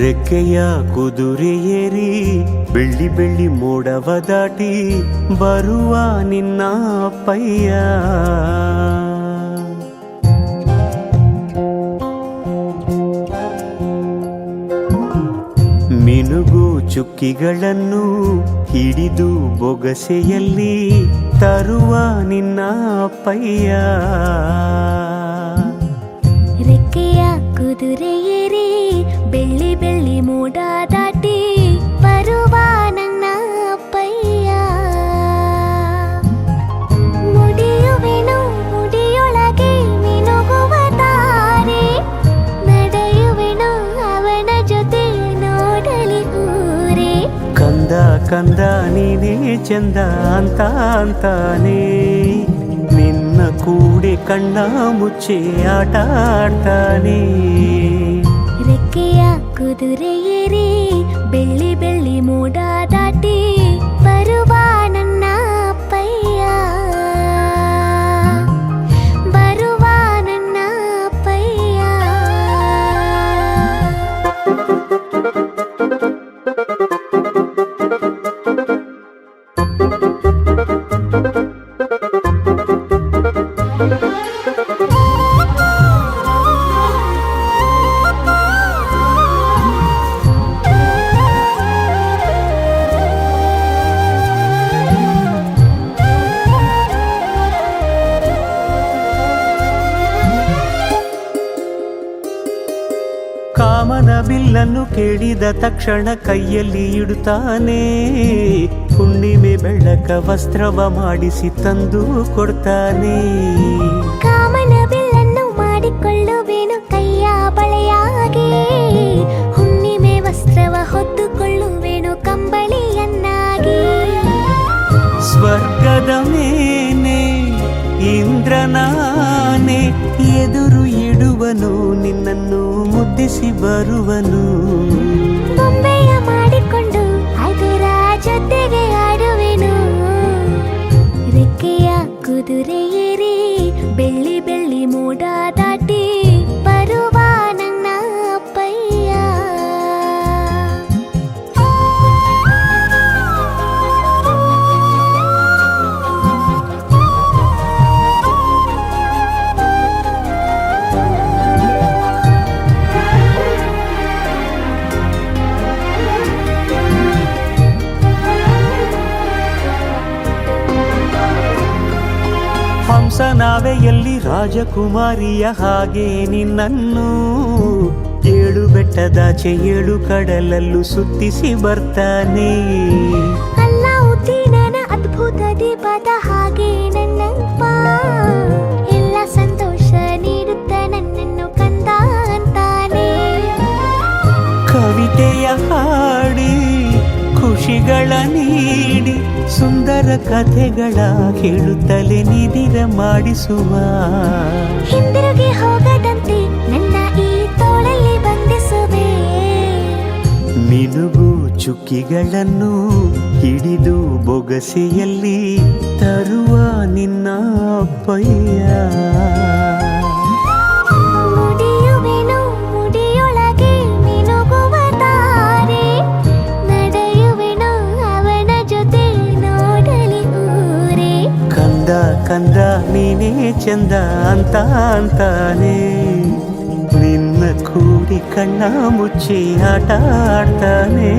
ರೆಕ್ಕೆಯ ಕುದುರೆ ಏರಿ ಬೆಳ್ಳಿ ಬೆಳ್ಳಿ ಮೋಡವ ದಾಟಿ ಬರುವ ನಿನ್ನ ಅಪ್ಪಯ್ಯ. ಮಿನುಗು ಚುಕ್ಕಿಗಳನ್ನು ಹಿಡಿದು ಬೊಗಸೆಯಲ್ಲಿ ತರುವ ನಿನ್ನ ಅಪ್ಪಯ್ಯ. ರೆಕ್ಕೆಯ ಕುದುರೆ ಏರಿ ಬೆಳ್ಳಿ ಬೆಳ್ಳಿ ಮೋಡ ದಾಟಿ ಬರುವ ನನ್ನ ಅಪ್ಪಯ್ಯ. ಮುಡಿಯುವೆನು ಮುಡಿಯೊಳಗೆ ಮಿನುಗುವ ತಾರೆ, ನಡೆಯುವೆನು ಅವನ ಜೊತೆ ನೋಡಲಿ ಊರೇ. ಕಂದ ಕಂದ ನೀನೇ ಚಂದ ಅಂತ ಅಂತಾನೆ, ನಿನ್ನ ಕೂಡೆ ಕಣ್ಣ ಮುಚ್ಚೆ ಆಟ ಆಡ್ತಾನೆ. ರೆಕ್ಕೆಯ ಕುದುರೆ ಏರಿ ಬೆಳ್ಳಿ ಬೆಳ್ಳಿ ಮೋಡ ದಾಟಿ ಬರುವ ನನ್ನ ಅಪ್ಪಯ್ಯ. ಬರುವ ನನ್ನ ಅಪ್ಪಯ್ಯ. ಕಾಮನ ಬಿಲ್ಲನ್ನು ಕೇಳಿದ ತಕ್ಷಣ ಕೈಯಲ್ಲಿ ಇಡುತ್ತಾನೆ, ಹುಣ್ಣಿಮೆ ಬೆಳಕ ವಸ್ತ್ರವ ಮಾಡಿಸಿ ತಂದು ಕೊಡ್ತಾನೆ. ಕಾಮನ ಬಿಲ್ಲನ್ನು ಮಾಡಿಕೊಳ್ಳುವೆನು ಕೈಯ ಬಳೆಯಾಗಿ, ಹುಣ್ಣಿಮೆ ವಸ್ತ್ರವ ಹೊತ್ತುಕೊಳ್ಳುವೆನು ಕಂಬಳಿಯನ್ನಾಗಿ. ಸ್ವರ್ಗದ ಮೇಲೆ ಇಂದ್ರನಾನೆ ಎದುರು ಇಡುವನು, ನಿನ್ನನ್ನು ಮುದ್ದಿಸಿ ಬರುವನು. ಬೊಂಬೆಯ ಮಾಡಿಕೊಂಡು ಅದರ ಜೊತೆಗೆ ಆಡುವೆನು. ರೆಕ್ಕೆಯ ಕುದುರೆ ಏರಿ ಬೆಳ್ಳಿ ಬೆಳ್ಳಿ ಮೋಡ ದಾಟಿ ಬರುವ ನನ್ನ ಅಪ್ಪಯ್ಯ. ಹಂಸನಾವೆಯಲ್ಲಿ ರಾಜಕುಮಾರಿಯ ಹಾಗೆ ನಿನ್ನನ್ನು ಏಳು ಬೆಟ್ಟದಾಚೆ ಏಳು ಕಡಲಲ್ಲೂ ಸುತ್ತಿಸಿ ಬರ್ತಾನೆ. ಅಲ್ಲಾವುದ್ದೀನನ ಅದ್ಭುತ ದೀಪದ ಹಾಗೆ ನನ್ನಪ್ಪ ಎಲ್ಲ ಸಂತೋಷ ನೀಡುತ್ತ ನನ್ನನ್ನು ಕಂದ ಅಂತಾನೆ. ಕವಿತೆಯ ಹಾಡಿ ಖುಷಿಗಳ ನೀಡಿ ಸುಂದರ ಕಥೆಗಳ ಹೇಳುತ್ತಲೇ ನಿದಿರ ಮಾಡಿಸುವ. ಹಿಂದಿರುಗಿ ಹೋಗದಂತೆ ನನ್ನ ಈ ತೋಳಲ್ಲಿ ಬಂಧಿಸುವೆ. ಮಿನುಗು ಚುಕ್ಕಿಗಳನ್ನು ಹಿಡಿದು ಬೊಗಸೆಯಲ್ಲಿ ತರುವ ನಿನ್ನ ಅಪ್ಪಯ್ಯ. ಮುಡಿಯುವೆನು ಮುಡಿಯೊಳಗೆ ಮಿನುಗುವ ತಾರೆ, ನಡೆಯುವೆನು ಅವನ ಜೊತೆ ನೋಡಲಿ ಊರೇ. ಕಂದ ಕಂದ ನೀನೇ ಚಂದ ಅಂತ ಅಂತಾನೆ, ನಿನ್ನ ಕೂಡಿ ಕಣ್ಣ ಮುಚ್ಚಿ ಆಟ ಆಡ್ತಾನೆ.